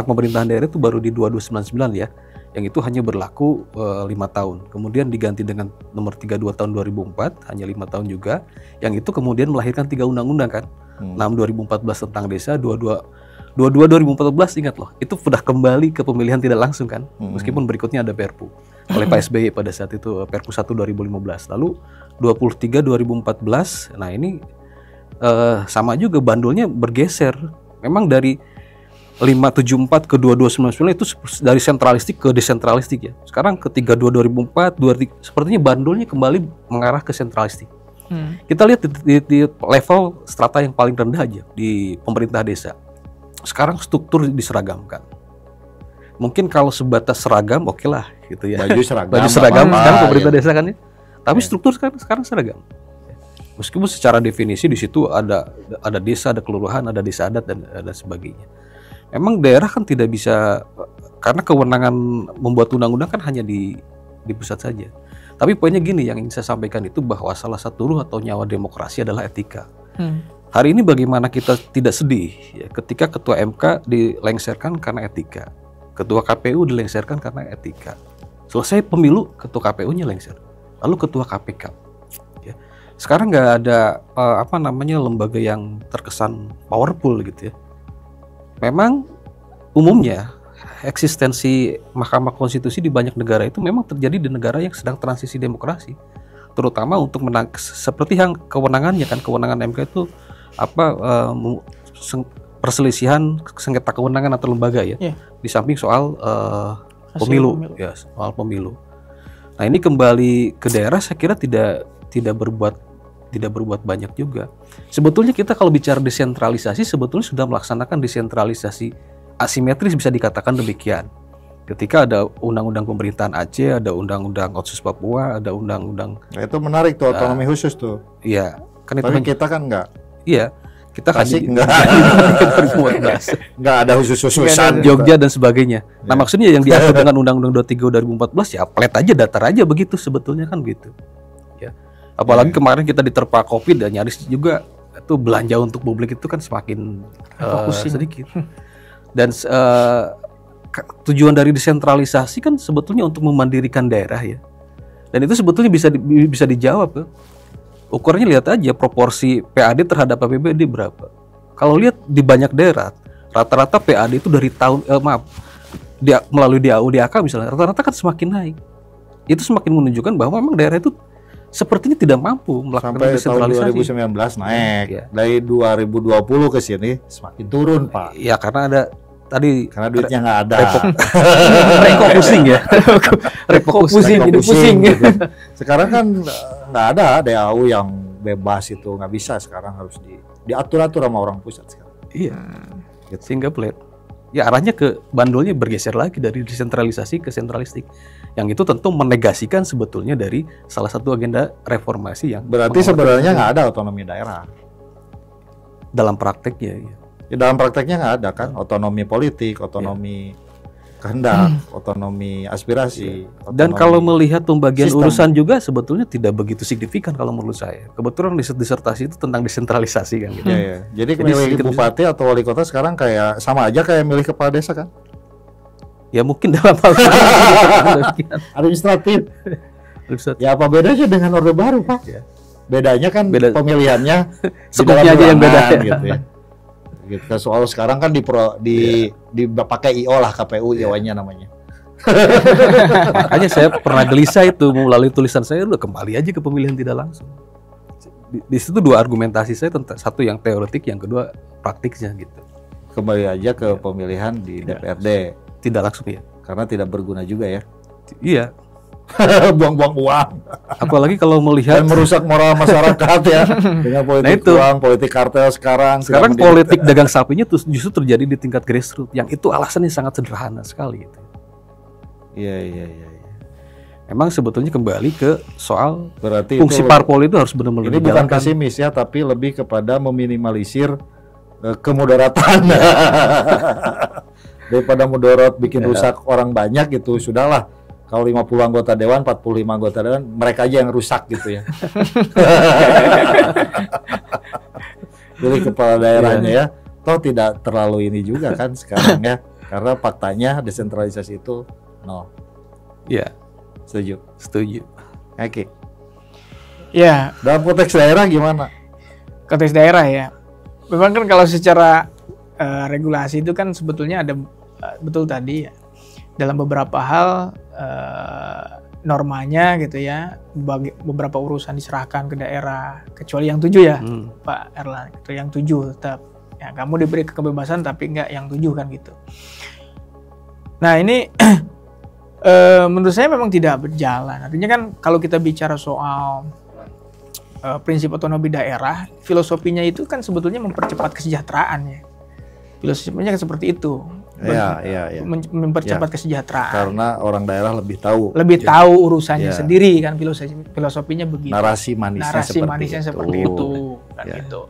pemerintahan daerah itu baru di 2299 ya, yang itu hanya berlaku 5 tahun. Kemudian diganti dengan nomor 32 tahun 2004 hanya 5 tahun juga, yang itu kemudian melahirkan 3 undang-undang kan, 6 2014 tentang desa, 22 2014 ingat loh, itu sudah kembali ke pemilihan tidak langsung kan, meskipun berikutnya ada Perpu oleh Pak SBY pada saat itu, Perpu 1 2015, lalu 23 2014, nah ini sama juga bandulnya bergeser. Memang dari 574 ke 2299 itu dari sentralistik ke desentralistik ya. Sekarang ke 32 2004, 23 sepertinya bandulnya kembali mengarah ke sentralistik. Kita lihat di level strata yang paling rendah aja di pemerintah desa. Sekarang struktur diseragamkan. Mungkin kalau sebatas seragam oke lah gitu ya. Baju seragam sekarang pemerintah desa kan ya. Tapi struktur sekarang seragam. Meskipun secara definisi di situ ada desa, ada kelurahan, ada desa adat dan sebagainya. Memang daerah kan tidak bisa, karena kewenangan membuat undang-undang kan hanya di pusat saja. Tapi poinnya gini, yang ingin saya sampaikan itu bahwa salah satu ruh atau nyawa demokrasi adalah etika. Hari ini bagaimana kita tidak sedih ya, ketika ketua MK dilengsarkan karena etika, ketua KPU dilengsarkan karena etika. Selesai pemilu, ketua KPU-nya lengser, lalu ketua KPK. Sekarang nggak ada lembaga yang terkesan powerful gitu ya. Memang umumnya eksistensi Mahkamah Konstitusi di banyak negara itu memang terjadi di negara yang sedang transisi demokrasi, terutama untuk seperti yang kewenangannya kan, kewenangan MK itu perselisihan sengketa kewenangan atau lembaga ya. Di samping soal pemilu ya, soal pemilu. Nah ini kembali ke daerah saya kira tidak berbuat banyak juga. Sebetulnya kita kalau bicara desentralisasi sebetulnya sudah melaksanakan desentralisasi asimetris bisa dikatakan demikian. Ketika ada undang-undang pemerintahan Aceh, ada undang-undang Otsus Papua, ada undang-undang Nah, itu menarik tuh, otonomi khusus tuh. iya, kan itu Tapi kita kan enggak. iya, kita Tasik enggak. 2014. Enggak ada khusus-khususan. Jogja dan sebagainya. Nah, Ya. maksudnya yang diatur dengan Undang-Undang 23 2014 ya flat aja, datar aja begitu sebetulnya kan gitu. Ya. Apalagi Ya. kemarin kita diterpa Covid dan nyaris juga itu belanja untuk publik itu kan semakin Refocusing. sedikit. Dan tujuan dari desentralisasi kan sebetulnya untuk memandirikan daerah ya. Dan itu sebetulnya bisa dijawab ya. Ukurannya lihat aja proporsi PAD terhadap APBD berapa. Kalau lihat di banyak daerah, rata-rata PAD itu dari melalui DAU DAK misalnya, rata-rata kan semakin naik. Itu semakin menunjukkan bahwa memang daerah itu sepertinya tidak mampu melakukan Sampai tahun desentralisasi. 2019 naik. Ya. Dari 2020 ke sini semakin turun, Pak. Ya karena ada tadi Karena duitnya nggak ada. refocusing ya. Refocusing, jadi pusing. gitu. Sekarang kan nggak ada DAU yang bebas itu, nggak bisa. Sekarang harus diatur-atur sama orang pusat sekarang. Iya. Sehingga flat. Ya arahnya ke bandulnya bergeser lagi dari desentralisasi ke sentralistik. Yang itu tentu menegasikan sebetulnya dari salah satu agenda reformasi yang Berarti sebenarnya nggak ada otonomi daerah. dalam prakteknya. Ya. Ya, dalam prakteknya nggak ada kan, otonomi politik, otonomi kehendak, otonomi aspirasi. Dan otonomi kalau melihat pembagian sistem. urusan juga sebetulnya tidak begitu signifikan kalau menurut saya. Kebetulan disertasi itu tentang desentralisasi kan gitu. Ya, ya. Jadi Jadi milih sedikit bupati atau wali kota sekarang kayak sama aja kayak milih kepala desa kan? Ya mungkin dalam hal Administratif. itu Ya apa bedanya dengan Orde Baru, Pak? Ya. Bedanya kan Beda. pemilihannya di Skupnya dalam aja yang beda, ruangan, ya. gitu ya. Gitu. Soal sekarang kan dipakai IO lah, KPU IO-nya namanya. makanya saya pernah gelisah itu melalui tulisan saya udah kembali aja ke pemilihan tidak langsung. Di situ dua argumentasi saya tentang satu yang teoretik, yang kedua praktiknya gitu. Kembali aja ke pemilihan di DPRD Tidak langsung ya. karena tidak berguna juga ya. Iya. Buang-buang uang Apalagi kalau melihat dan merusak moral masyarakat ya dengan politik itu. uang, politik kartel sekarang. sekarang tidak politik dagang sapinya tuh justru terjadi di tingkat grassroots, yang itu alasannya sangat sederhana sekali gitu. Iya, iya, iya. Memang sebetulnya kembali ke soal Berarti fungsi itu parpol itu harus benar-benar ini bukan dijalankan. pesimis ya, tapi lebih kepada meminimalisir kemudaratan. Daripada mudarat bikin rusak orang banyak gitu, sudahlah. Kalau 50 anggota dewan, 45 anggota dewan, mereka aja yang rusak gitu ya. Pilih kepala daerahnya ya. Toh tidak terlalu ini juga kan sekarang ya. Karena faktanya desentralisasi itu nol. Iya, Setuju. setuju. Oke. Ya, Dalam konteks daerah gimana? konteks daerah ya. Memang kan kalau secara regulasi itu kan sebetulnya ada betul tadi ya. Dalam beberapa hal normanya gitu ya, beberapa urusan diserahkan ke daerah, kecuali yang 7 ya, Pak Erlan, itu yang 7 tetap. Ya, kamu diberi kebebasan tapi enggak yang 7 kan gitu. Nah ini menurut saya memang tidak berjalan. Artinya kan kalau kita bicara soal prinsip otonomi daerah, filosofinya itu kan sebetulnya mempercepat kesejahteraan ya. Filosofinya kan seperti itu. Iya. Mempercepat kesejahteraan. Karena orang daerah lebih tahu. Lebih tahu urusannya Ya. sendiri kan, filosofinya begitu. Narasi manisnya seperti itu kan Ya. gitu.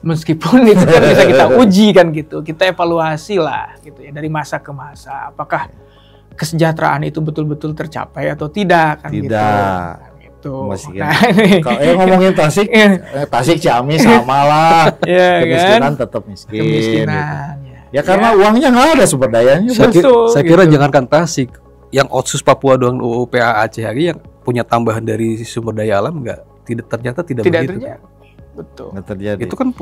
Meskipun itu kan bisa kita uji kan gitu, kita evaluasi lah gitu ya dari masa ke masa. Apakah kesejahteraan itu betul-betul tercapai atau tidak kan gitu. Tidak. Kan gitu. Masih Nah, ini Kalau ngomongin Tasik, Tasik Ciamis sama lah. ya Kemiskinan kan? tetap miskin. Gitu. Kemiskinan ya. Ya karena uangnya nggak ada sumber dayanya. Saya Bos. kira gitu. jangankan Tasik, yang Otsus Papua doang UU PA Aceh hari yang punya tambahan dari sumber daya alam ternyata tidak begitu. terjadi. Betul. Nggak terjadi. Itu kan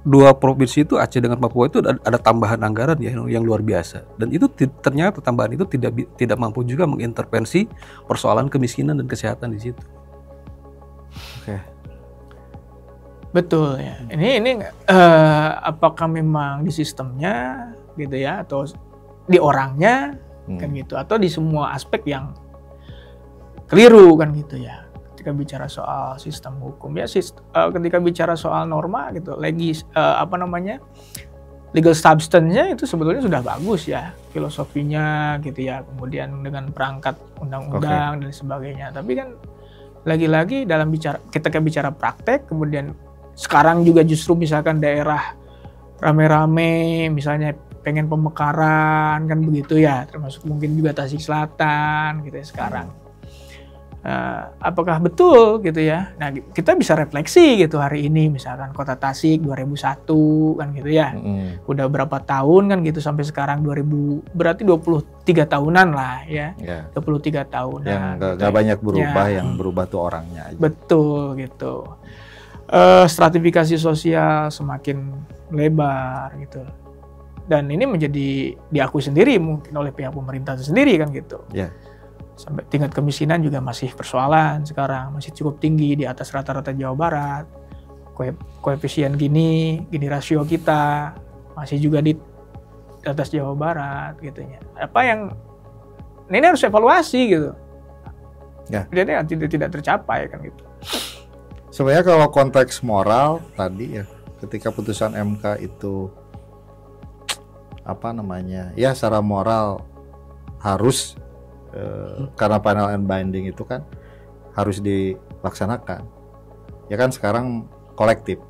dua provinsi itu, Aceh dengan Papua itu ada tambahan anggaran ya yang luar biasa, dan itu ternyata tambahan itu tidak mampu juga mengintervensi persoalan kemiskinan dan kesehatan di situ. Oke. Betul ya. Ini apakah memang di sistemnya gitu ya, atau di orangnya kan gitu, atau di semua aspek yang keliru kan gitu ya. Ketika bicara soal sistem hukum ya, ketika bicara soal norma gitu, legal substance-nya itu sebetulnya sudah bagus ya, filosofinya gitu ya, kemudian dengan perangkat undang-undang dan sebagainya. Tapi kan lagi-lagi dalam ketika bicara praktek, kemudian sekarang juga justru misalkan daerah rame-rame, misalnya pengen pemekaran kan begitu ya, termasuk mungkin juga Tasik Selatan gitu ya sekarang. Apakah betul gitu ya? Nah, kita bisa refleksi gitu hari ini, misalkan Kota Tasik 2001 kan gitu ya. Udah berapa tahun kan gitu sampai sekarang 2000, berarti 23 tahunan lah ya. 23 tahunan. Yang nggak banyak berubah, yang berubah tuh orangnya aja. Betul gitu. Stratifikasi sosial semakin lebar gitu. Dan ini menjadi diakui sendiri mungkin oleh pihak pemerintah sendiri kan gitu. Sampai tingkat kemiskinan juga masih persoalan sekarang, masih cukup tinggi di atas rata-rata Jawa Barat. Koefisien gini rasio kita masih juga di atas Jawa Barat gitu ya. Apa yang ini harus evaluasi gitu. Jadi tidak tercapai kan gitu. Sebenarnya kalau konteks moral tadi ya, ketika putusan MK itu apa namanya? Ya secara moral harus karena panel and binding itu kan harus dilaksanakan. Ya kan sekarang kolektif.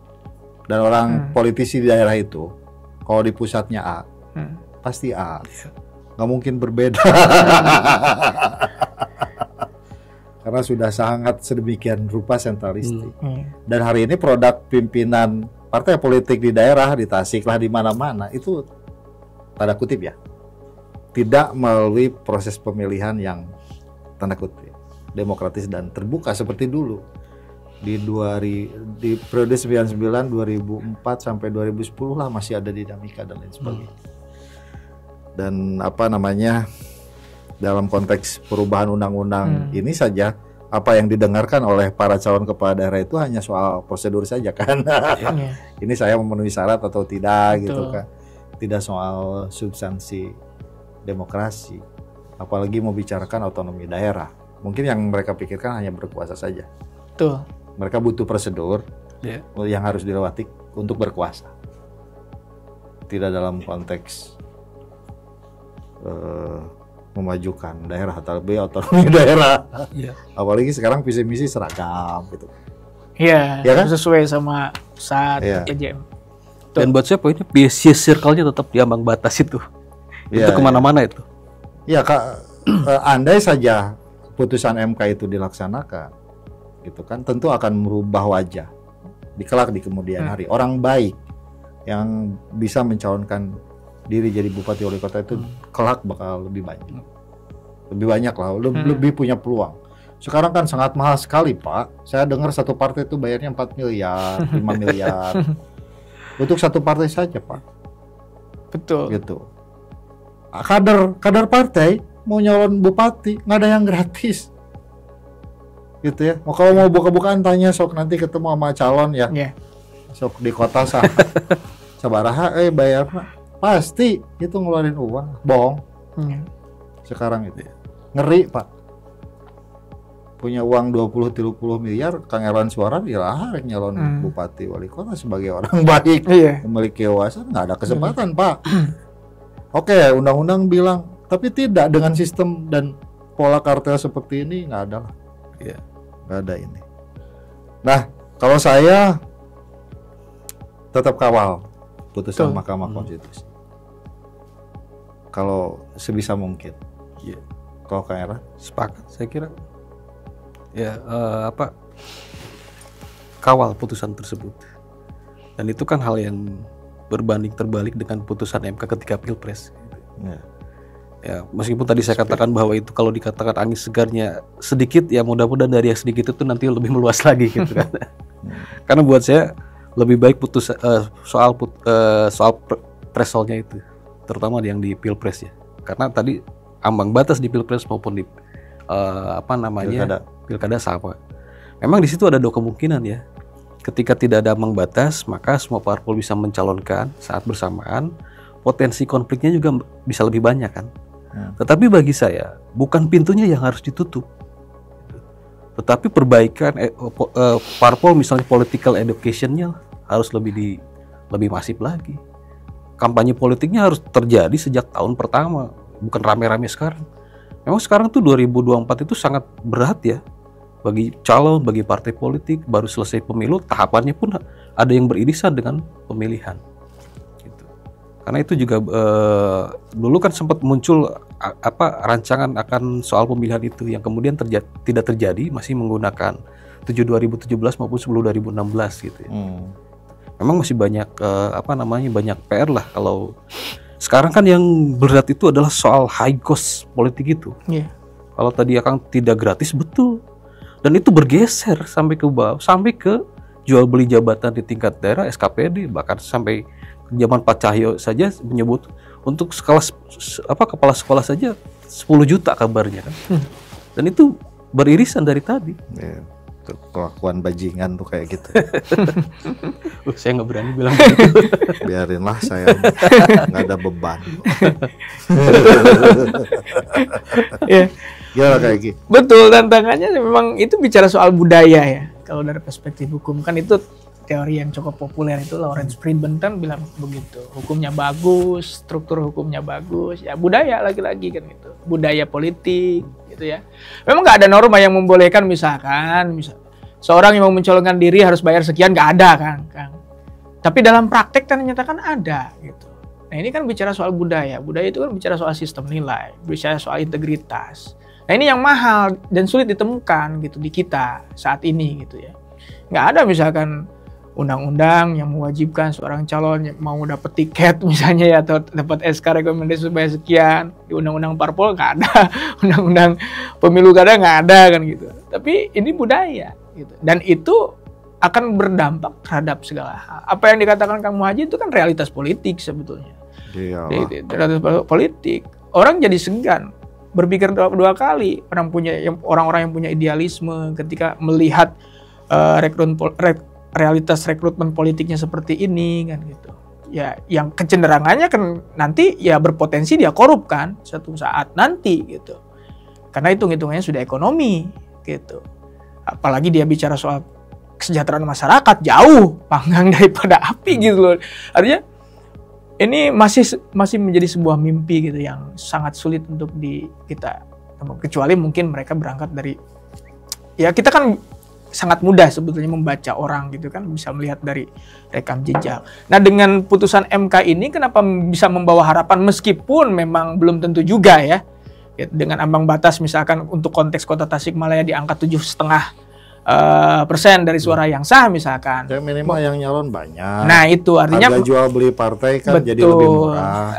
Dan orang politisi di daerah itu kalau di pusatnya A, pasti A. Nggak mungkin berbeda. Karena sudah sangat sedemikian rupa sentralistik. Dan hari ini produk pimpinan partai politik di daerah, di Tasik lah, di mana-mana itu tanda kutip ya, tidak melalui proses pemilihan yang tanda kutip demokratis dan terbuka seperti dulu di periode 99, 2004 sampai 2010 lah masih ada dinamika dan lain sebagainya. Dan apa namanya, dalam konteks perubahan undang-undang ini saja, apa yang didengarkan oleh para calon kepala daerah itu hanya soal prosedur saja kan. Ini saya memenuhi syarat atau tidak. Betul. Gitu kan, tidak soal substansi demokrasi, apalagi mau bicarakan otonomi daerah. Mungkin yang mereka pikirkan hanya berkuasa saja. Betul. Mereka butuh prosedur yang harus dilewati untuk berkuasa. Tidak dalam konteks memajukan daerah atau lebih otonomi daerah. Apalagi sekarang visi misi seragam gitu. Iya, ya kan? Sesuai sama pusat EJM. Dan buat saya poinnya biaya circle-nya tetap di ambang batas itu. Itu kemana-mana itu. Ya Kak, andai saja putusan MK itu dilaksanakan, gitu kan, tentu akan merubah wajah kelak di kemudian hari. Orang baik yang bisa mencalonkan diri jadi bupati wali kota itu kelak bakal lebih banyak lah, lebih punya peluang. Sekarang kan sangat mahal sekali Pak. Saya dengar satu partai itu bayarnya 4 miliar, 5 miliar untuk satu partai saja Pak. Betul. Gitu. Kader partai mau nyalon bupati nggak ada yang gratis, gitu ya. Kalau mau buka-bukaan tanya sok nanti ketemu sama calon ya, sok di kota sabaraha bayar pasti itu ngeluarin uang, bohong. Sekarang itu ngeri Pak, punya uang 20-30 miliar, Kang Erwan Suara dia nyalon bupati wali kota sebagai orang baik, memiliki wawasan, nggak ada kesempatan Pak. Oke, undang-undang bilang, tapi tidak dengan sistem dan pola kartel seperti ini nggak ada lah. Nggak ada ini. Nah, kalau saya tetap kawal putusan Mahkamah Konstitusi. Kalau sebisa mungkin. Kalau Kang Era? Sepakat, saya kira. Kawal putusan tersebut. Dan itu kan hal yang berbanding terbalik dengan putusan MK ketika Pilpres. Ya, meskipun tadi saya katakan bahwa itu kalau dikatakan angin segarnya sedikit, ya mudah-mudahan dari yang sedikit itu nanti lebih meluas lagi gitu kan. Karena buat saya lebih baik putus soal thresholdnya itu, terutama yang di Pilpres ya. Karena tadi ambang batas di Pilpres maupun di Pilkada sama. Memang di situ ada dua kemungkinan ya. Ketika tidak ada ambang batas, maka semua parpol bisa mencalonkan saat bersamaan. Potensi konfliknya juga bisa lebih banyak kan. Tetapi bagi saya bukan pintunya yang harus ditutup, tetapi perbaikan parpol misalnya political education-nya harus lebih masif lagi. kampanye politiknya harus terjadi sejak tahun pertama, bukan rame-rame sekarang. Memang sekarang tuh 2024 itu sangat berat ya bagi calon, bagi partai politik. Baru selesai pemilu, tahapannya pun ada yang beririsan dengan pemilihan. Gitu. Karena itu juga dulu kan sempat muncul rancangan akan soal pemilihan itu yang kemudian tidak terjadi, masih menggunakan 7 2017 maupun 10 2016 gitu ya. Memang masih banyak banyak PR lah. Kalau sekarang kan yang berat itu adalah soal high cost politik itu. Kalau tadi akan tidak gratis, betul. Dan itu bergeser sampai ke bawah, sampai ke jual beli jabatan di tingkat daerah, SKPD, bahkan sampai zaman Pak Cahyo saja menyebut untuk kepala sekolah saja 10 juta kabarnya kan. Dan itu beririsan dari tadi. Kelakuan bajingan tuh kayak gitu. Saya nggak berani bilang gitu. Biarinlah, saya nggak ada beban. Gimana kayak gitu? Betul, tantangannya memang itu bicara soal budaya ya. Kalau dari perspektif hukum kan itu teori yang cukup populer, itu Lawrence Friedman kan bilang begitu. Hukumnya bagus, struktur hukumnya bagus, ya budaya lagi-lagi kan gitu. Budaya politik gitu ya. Memang nggak ada norma yang membolehkan misal seorang yang mau mencalonkan diri harus bayar sekian, nggak ada kan, Kang. Tapi dalam praktek ternyata kan ada gitu. Nah ini kan bicara soal budaya. Budaya itu kan bicara soal sistem nilai, bicara soal integritas. Nah ini yang mahal dan sulit ditemukan gitu di kita saat ini gitu ya. Nggak ada misalkan undang-undang yang mewajibkan seorang calon yang mau dapat tiket misalnya ya, atau dapat SK rekomendasi supaya sekian. Di undang-undang parpol nggak ada, undang-undang pemilu kada nggak ada kan gitu. Tapi ini budaya gitu. Dan itu akan berdampak terhadap segala hal. Apa yang dikatakan Kang Muhajir itu kan realitas politik sebetulnya. Realitas politik. Orang jadi segan berpikir dua kali. Orang-orang yang punya idealisme ketika melihat realitas rekrutmen politiknya seperti ini kan gitu. Ya, yang kecenderangannya kan nanti ya berpotensi dia korup kan suatu saat nanti gitu. Karena hitung-hitungannya sudah ekonomi gitu. Apalagi dia bicara soal kesejahteraan masyarakat, jauh panggang daripada api gitu loh. Artinya ini masih menjadi sebuah mimpi gitu yang sangat sulit untuk kita, kecuali mungkin mereka berangkat dari, ya kita kan sangat mudah sebetulnya membaca orang gitu kan, bisa melihat dari rekam jejak. Nah dengan putusan MK ini kenapa bisa membawa harapan meskipun memang belum tentu juga ya, dengan ambang batas misalkan untuk konteks Kota Tasikmalaya di angka 7,5% dari suara yang sah misalkan. Ya minimal yang nyalon banyak. Nah itu artinya harga jual beli partai kan betul. Jadi lebih murah.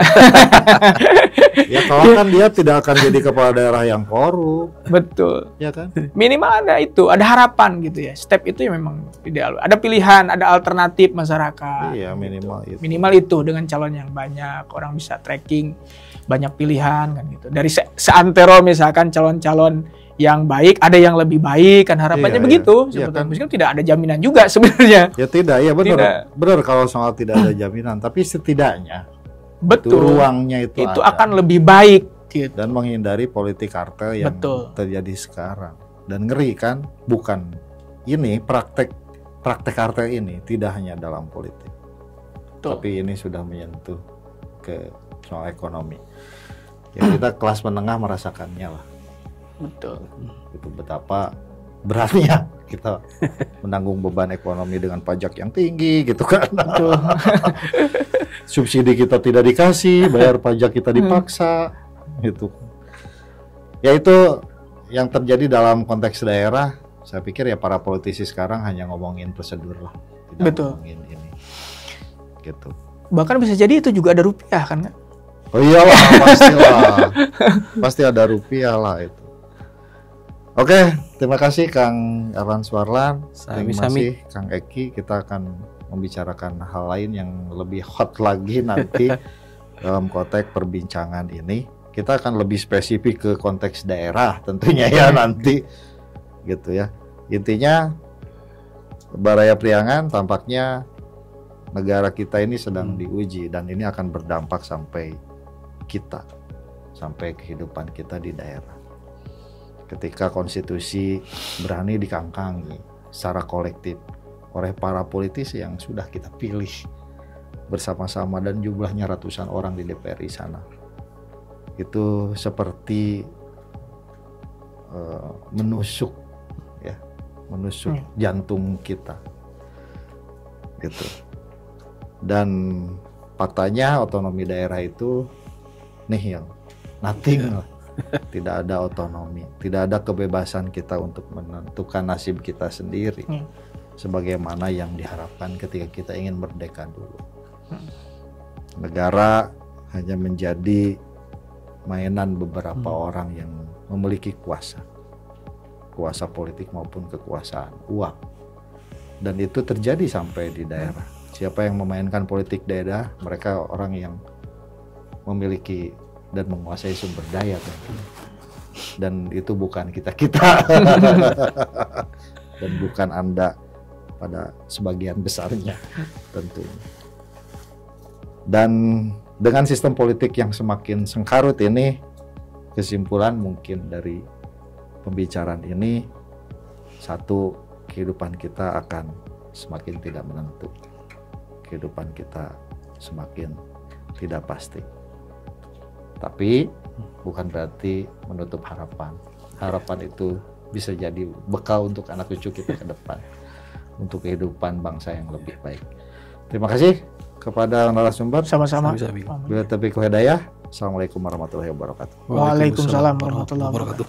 Ya kalau kan dia tidak akan jadi kepala daerah yang korup. Betul. Ya kan? Minimal ada itu, ada harapan gitu ya. Step itu yang memang ideal. Ada pilihan, ada alternatif masyarakat. Iya minimal gitu. itu. Minimal itu dengan calon yang banyak, orang bisa tracking, banyak pilihan kan gitu. Dari seantero misalkan calon-calon yang baik, ada yang lebih baik kan harapannya begitu. Sebetulnya kan? Meskipun tidak ada jaminan juga sebenarnya. Ya tidak, ya benar. Benar kalau soal tidak ada jaminan, tapi setidaknya betul ruangnya itu akan lebih baik gitu. Dan menghindari politik kartel yang terjadi sekarang. Dan ngeri kan, bukan ini praktek kartel ini tidak hanya dalam politik. Betul. Tapi ini sudah menyentuh ke soal ekonomi. Ya kita kelas menengah merasakannya lah. Betul. Itu betapa beratnya kita menanggung beban ekonomi dengan pajak yang tinggi gitu kan. Betul. Subsidi kita tidak dikasih, bayar pajak kita dipaksa gitu. Ya itu yang terjadi dalam konteks daerah. Saya pikir ya para politisi sekarang hanya ngomongin prosedur lah, tidak ngomongin ini gitu. Bahkan bisa jadi itu juga ada rupiah kan nggak? Oh iyalah, pastilah. Pasti ada rupiah lah itu. Oke, terima kasih Kang Erlan Suarlan. Terima kasih Kang Eki. Kita akan membicarakan hal lain yang lebih hot lagi nanti dalam konteks perbincangan ini. Kita akan lebih spesifik ke konteks daerah tentunya ya nanti gitu ya. Intinya Baraya Priangan tampaknya negara kita ini sedang diuji dan ini akan berdampak sampai kehidupan kita di daerah. Ketika konstitusi berani dikangkangi secara kolektif oleh para politisi yang sudah kita pilih bersama-sama dan jumlahnya ratusan orang di DPR di sana. Itu seperti menusuk ya, menusuk jantung kita gitu. Dan faktanya otonomi daerah itu nihil, nothing lah. Tidak ada otonomi, tidak ada kebebasan kita untuk menentukan nasib kita sendiri sebagaimana yang diharapkan ketika kita ingin merdeka dulu. Negara hanya menjadi mainan beberapa orang yang memiliki kuasa politik maupun kekuasaan uang, dan itu terjadi sampai di daerah. Siapa yang memainkan politik daerah, mereka orang yang memiliki dan menguasai sumber daya tentunya. Dan itu bukan kita dan bukan Anda pada sebagian besarnya tentunya. Dan dengan sistem politik yang semakin sengkarut ini, kesimpulan mungkin dari pembicaraan ini, satu, kehidupan kita akan semakin tidak menentu, kehidupan kita semakin tidak pasti. Tapi bukan berarti menutup harapan. Harapan itu bisa jadi bekal untuk anak cucu kita ke depan, untuk kehidupan bangsa yang lebih baik. Terima kasih kepada narasumber. Sama-sama. Bila taufiq wal hidayah. Assalamualaikum warahmatullahi wabarakatuh. Waalaikumsalam warahmatullahi wabarakatuh.